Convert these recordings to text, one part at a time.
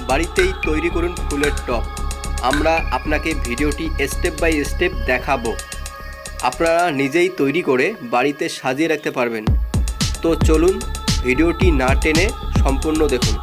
বাড়িতেই তৈরি করুন ফুলের টব। আমরা আপনাকে ভিডিওটি স্টেপ বাই স্টেপ দেখাবো। আপনারা নিজেই তৈরি করে বাড়িতে সাজিয়ে রাখতে পারবেন। তো চলুন ভিডিওটি না টেনে সম্পূর্ণ দেখুন।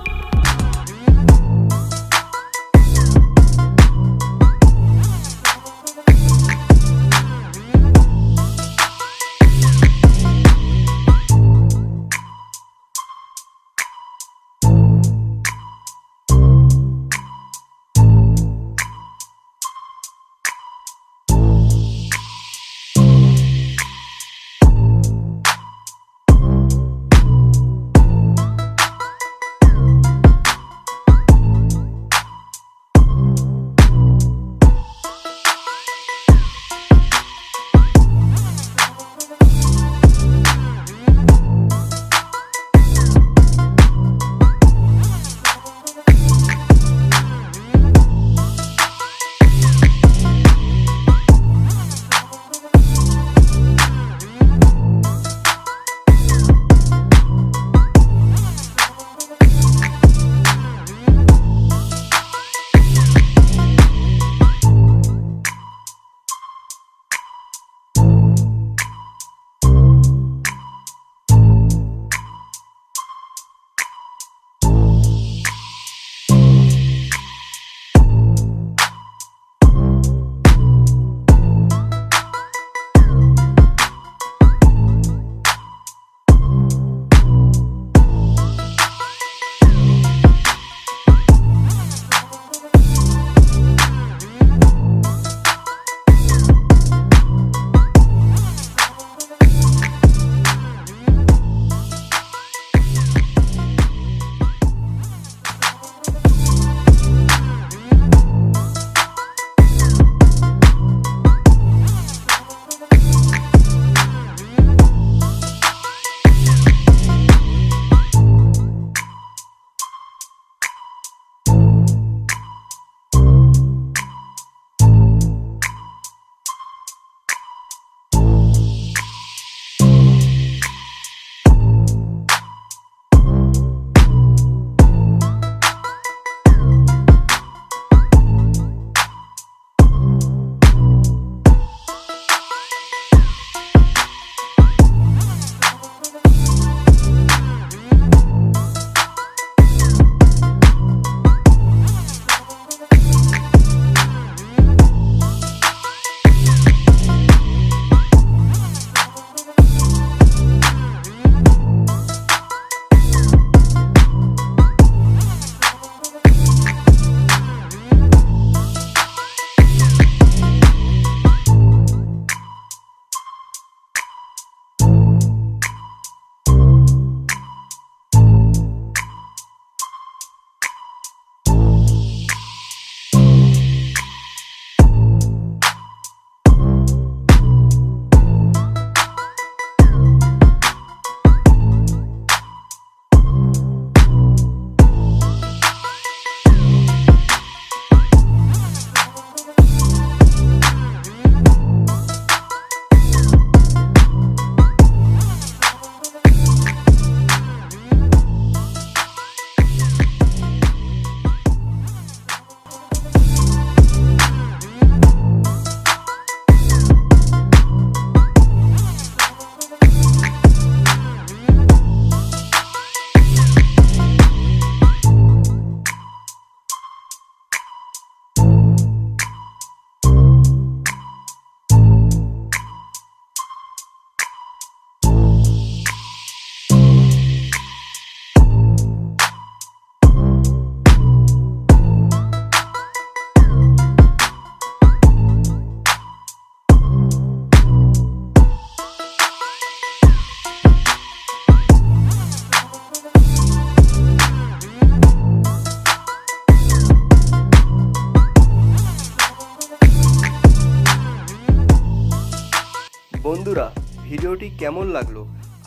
বন্ধুরা, ভিডিওটি কেমন লাগলো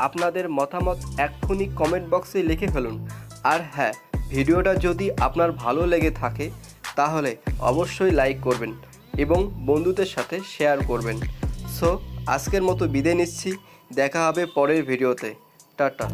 আপনাদের মতামত এক্ষুনি কমেন্ট বক্সে লিখে ফেলুন। আর হ্যাঁ, ভিডিওটা যদি আপনার ভালো লেগে থাকে তাহলে অবশ্যই লাইক করবেন এবং বন্ধুদের সাথে শেয়ার করবেন। সো আজকের মতো বিদায় নিচ্ছি, দেখা হবে পরের ভিডিওতে। টাটা।